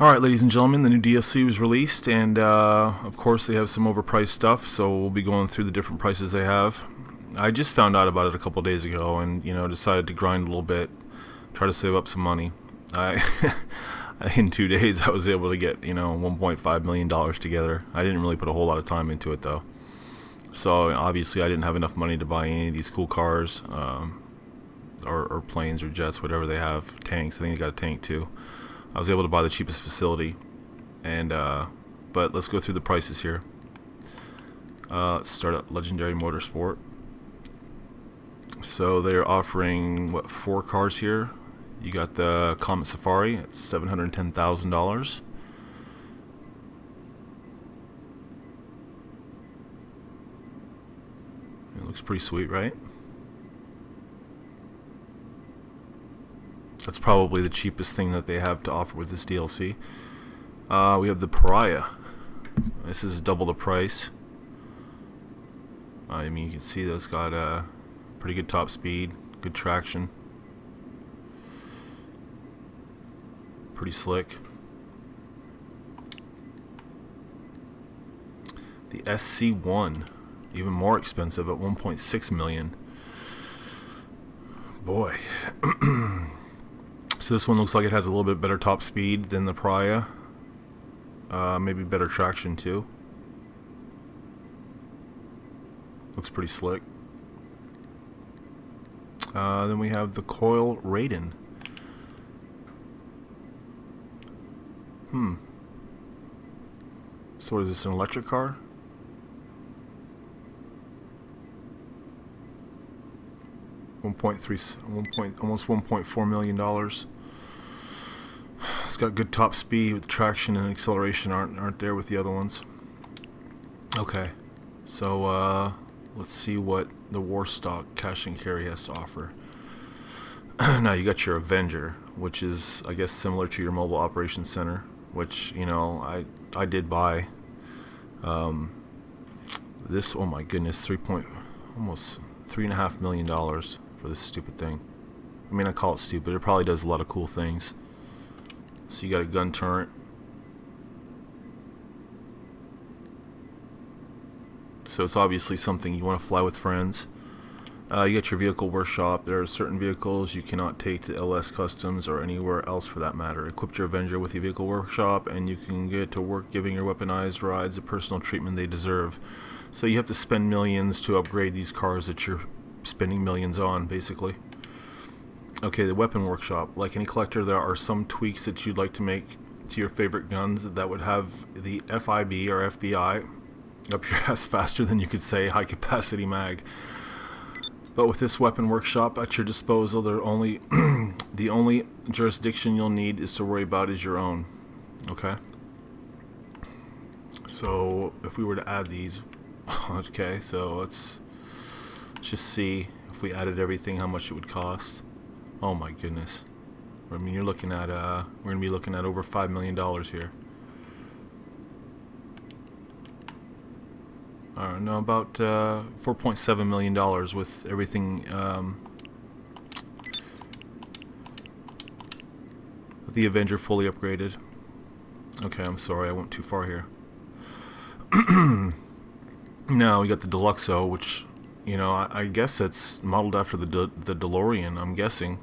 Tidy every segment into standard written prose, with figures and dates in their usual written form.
Alright, ladies and gentlemen, the new DLC was released, and of course they have some overpriced stuff, so we'll be going through the different prices they have. I just found out about it a couple days ago and, decided to grind a little bit, try to save up some money. In 2 days I was able to get, $1.5 million together. I didn't really put a whole lot of time into it though. So obviously I didn't have enough money to buy any of these cool cars, or planes or jets, whatever they have. Tanks, I think they got a tank too. I was able to buy the cheapest facility, and but let's go through the prices here. Let's start at Legendary Motorsport. So they're offering 4 cars here. You got the Comet Safari at $710,000. It looks pretty sweet, right? That's probably the cheapest thing that they have to offer with this DLC. We have the Pariah. This is double the price. I mean, you can see that's got a pretty good top speed, good traction. Pretty slick. The SC1, even more expensive at $1.6 million. Boy. So this one looks like it has a little bit better top speed than the Pariah. Maybe better traction too. Looks pretty slick. Then we have the Coil Rayden. So is this an electric car? Almost $1.4 million. It's got good top speed, with traction and acceleration aren't there with the other ones. Okay, so let's see what the Warstock cash and carry has to offer. Now you got your Avenger, which is, I guess, similar to your mobile operations center, which I did buy. This, oh my goodness, almost $3.5 million for this stupid thing. I mean, I call it stupid. It probably does a lot of cool things. So you got a gun turret. So it's obviously something you want to fly with friends. You got your vehicle workshop. There are certain vehicles you cannot take to LS Customs or anywhere else for that matter. Equip your Avenger with your vehicle workshop and you can get to work giving your weaponized rides the personal treatment they deserve. So you have to spend millions to upgrade these cars that you're spending millions on, basically. Okay, the weapon workshop. Like any collector, there are some tweaks that you'd like to make to your favorite guns that would have the FIB or FBI up your ass faster than you could say high capacity mag. But with this weapon workshop at your disposal, the only jurisdiction you'll need is to worry about is your own. Okay? So if we were to add these, okay, so let's just see if we added everything how much it would cost. Oh my goodness. I mean, you're looking at we're going to be looking at over $5 million here. No, about $4.7 million with everything, the Avenger fully upgraded. Okay, I'm sorry, I went too far here. Now we got the Deluxo, which, I guess it's modeled after the DeLorean, I'm guessing.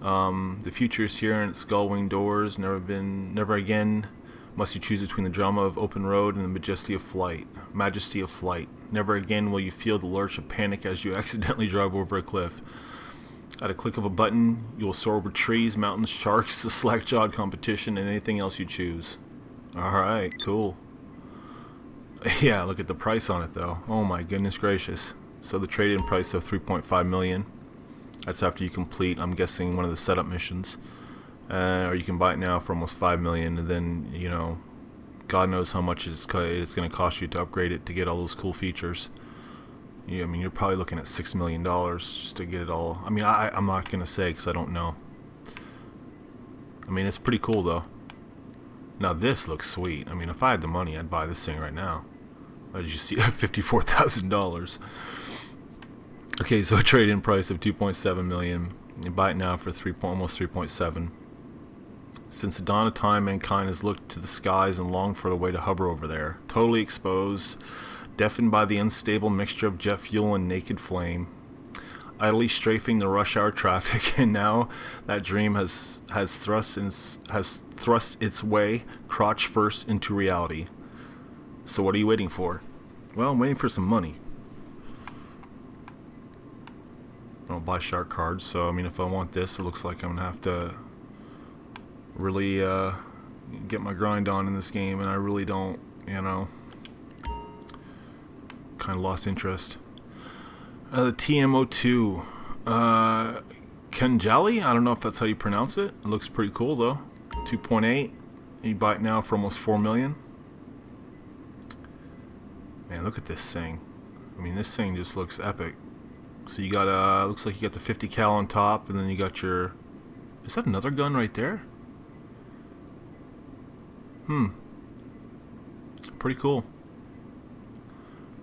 The future is here and its gull-wing doors. Never again must you choose between the drama of open road and the majesty of flight. Never again will you feel the lurch of panic as you accidentally drive over a cliff. At a click of a button, you will soar over trees, mountains, sharks, the slack-jawed competition, and anything else you choose. Alright, cool. Yeah, look at the price on it though. Oh my goodness gracious. So the trade-in price of $3.5 million. That's after you complete, I'm guessing, one of the setup missions. Or you can buy it now for almost $5 million, and then, God knows how much it's going to cost you to upgrade it to get all those cool features. I mean, you're probably looking at $6 million just to get it all. I mean, I'm not going to say because I don't know. I mean, it's pretty cool though. Now this looks sweet. I mean, if I had the money, I'd buy this thing right now. As you see, $54,000. Okay, so a trade-in price of $2.7 million. You buy it now for almost 3.7. Since the dawn of time, mankind has looked to the skies and longed for a way to hover over there. Totally exposed, deafened by the unstable mixture of jet fuel and naked flame. Idly strafing the rush hour traffic, and now that dream has thrust its way crotch first into reality. So what are you waiting for? Well, I'm waiting for some money. I don't buy shark cards, so I mean, if I want this, it looks like I'm gonna have to really get my grind on in this game, and I really don't, you know, kind of lost interest. The TMO2 Kenjali, I don't know if that's how you pronounce it. It looks pretty cool though. 2.8. You buy it now for almost 4 million. Man, look at this thing. I mean, this thing just looks epic. So you got looks like you got the 50 cal on top, and then you got your, is that another gun right there? Pretty cool.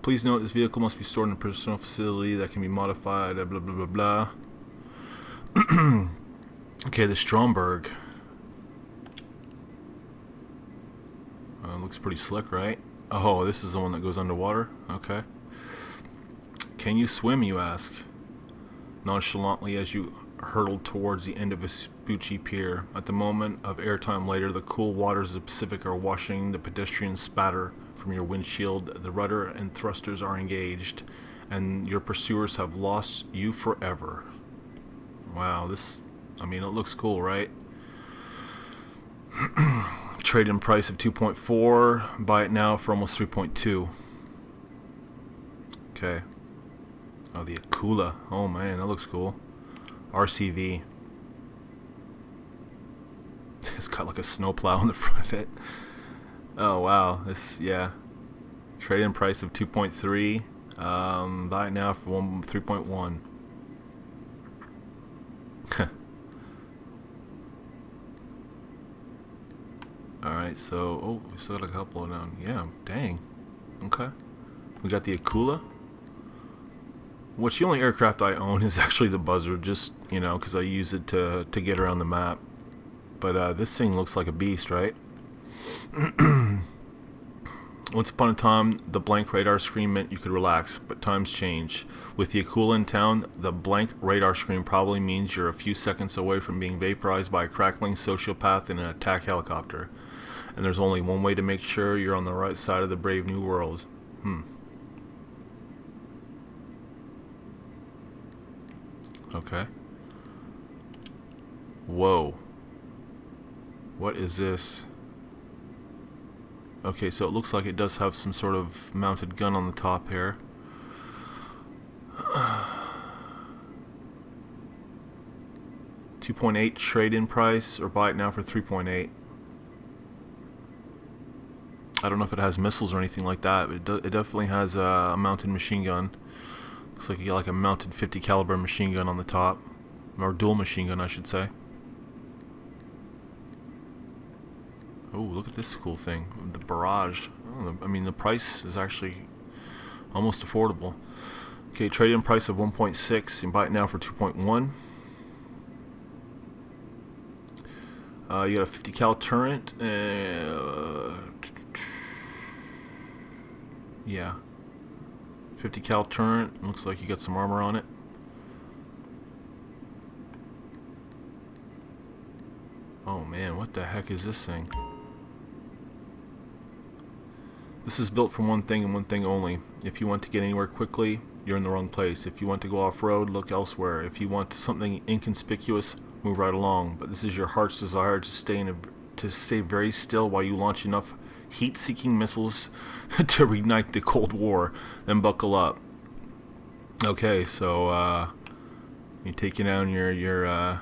Please note this vehicle must be stored in a personal facility that can be modified, blah blah blah blah. Okay, the Stromberg. Looks pretty slick, right? Oh, this is the one that goes underwater? Okay. Can you swim, you ask? Nonchalantly as you hurtled towards the end of Vespucci Pier. At the moment of airtime later, the cool waters of the Pacific are washing the pedestrian spatter from your windshield. The rudder and thrusters are engaged, and your pursuers have lost you forever. Wow, this, I mean, it looks cool, right? Trade-in price of 2.4. Buy it now for almost 3.2. Okay. Oh, the Akula. Oh man, that looks cool. RCV. It's got like a snowplow on the front of it. Oh wow, this, yeah. Trade-in price of 2.3. Buy it now for 3.1. Alright, so, oh, we still got a couple of them. Yeah, dang. Okay. We got the Akula. Which the only aircraft I own is actually the Buzzard, just, you know, because I use it to get around the map. But this thing looks like a beast, right? Once upon a time, the blank radar screen meant you could relax, but times change. With the Akula in town, the blank radar screen probably means you're a few seconds away from being vaporized by a crackling sociopath in an attack helicopter. And there's only one way to make sure you're on the right side of the brave new world. Okay. Whoa. What is this? Okay, so it looks like it does have some sort of mounted gun on the top here. $2.8 trade-in price, or buy it now for 3.8. I don't know if it has missiles or anything like that, but it definitely has a mounted machine gun. Looks like you got like a mounted 50 caliber machine gun on the top, or dual machine gun, I should say. Oh, look at this cool thing, the barrage. Oh, I mean, the price is actually almost affordable. Okay, trade-in price of 1.6. You can buy it now for 2.1. You got a 50 cal turret. Yeah, 50 cal turret. Looks like you got some armor on it. Oh man, what the heck is this thing? This is built for one thing and one thing only. If you want to get anywhere quickly, you're in the wrong place. If you want to go off-road, look elsewhere. If you want something inconspicuous, move right along. But this is your heart's desire to stay very still while you launch enough heat-seeking missiles to reignite the Cold War. Then buckle up. Okay, so you're taking down your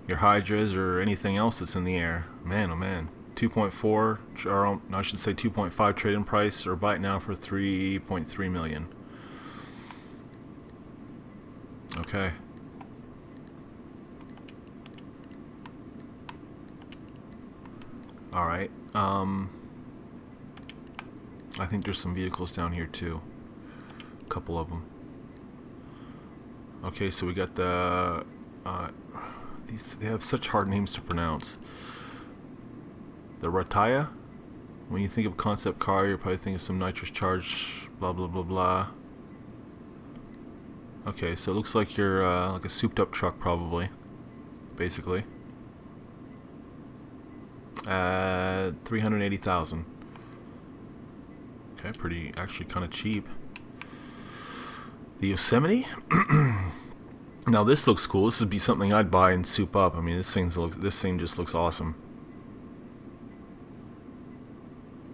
Hydras or anything else that's in the air. Man, oh man. 2.4, or I should say 2.5 trade-in price, or buy it now for 3.3 million. Okay. Alright, I think there's some vehicles down here too. A couple of them. Okay, so we got the, they have such hard names to pronounce. The Rataya. When you think of concept car, you're probably thinking of some nitrous charge, blah blah blah blah. Okay, so it looks like you're like a souped up truck probably, basically. 380,000. Okay, pretty, actually kind of cheap. The Yosemite. Now this looks cool. This would be something I'd buy and soup up. I mean, this thing just looks awesome.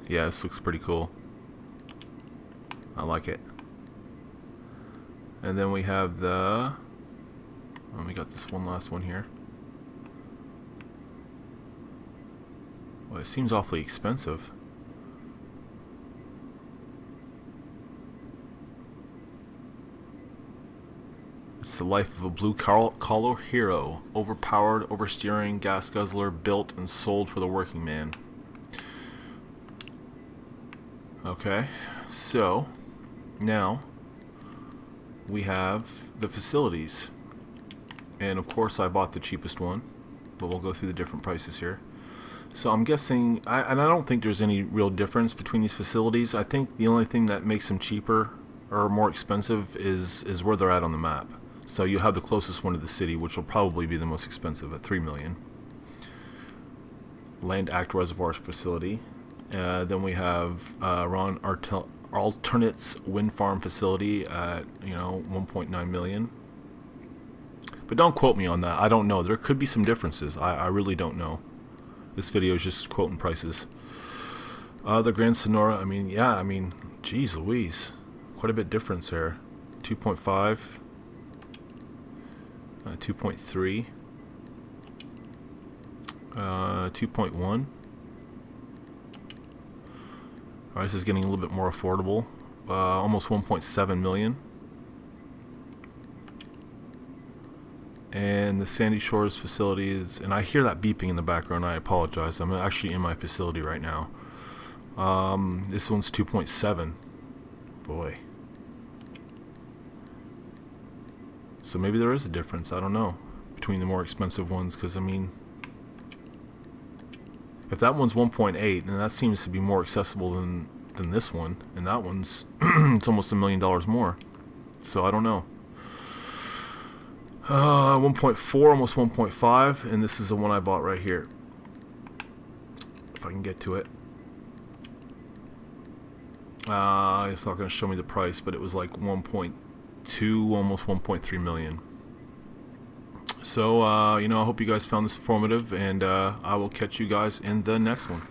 Yeah, this looks pretty cool. I like it. And then we have the... Oh, we got this one last one here. Well, it seems awfully expensive. It's the life of a blue-collar hero. Overpowered, oversteering, gas guzzler, built and sold for the working man. Okay, so now we have the facilities. And of course I bought the cheapest one, but we'll go through the different prices here. So I'm guessing, and I don't think there's any real difference between these facilities. I think the only thing that makes them cheaper or more expensive is where they're at on the map. So you have the closest one to the city, which will probably be the most expensive at 3 million. Land Act Reservoirs facility. Then we have Ron Alternates Wind Farm facility at 1.9 million. But don't quote me on that. I don't know. There could be some differences. I really don't know. This video is just quoting prices. The Grand Sonora. I mean, geez Louise, quite a bit difference there. 2.5, 2.3, 2.1. Alright, this is getting a little bit more affordable. Almost 1.7 million. And the Sandy Shores facility is, and I hear that beeping in the background, I apologize. I'm actually in my facility right now. This one's 2.7. Boy. So maybe there is a difference, I don't know, between the more expensive ones, because I mean, if that one's 1.8, and that seems to be more accessible than this one, and that one's it's almost $1 million more. So I don't know. 1.4, almost 1.5, and this is the one I bought right here. If I can get to it. It's not going to show me the price, but it was like 1.2, almost 1.3 million. So, I hope you guys found this informative, and I will catch you guys in the next one.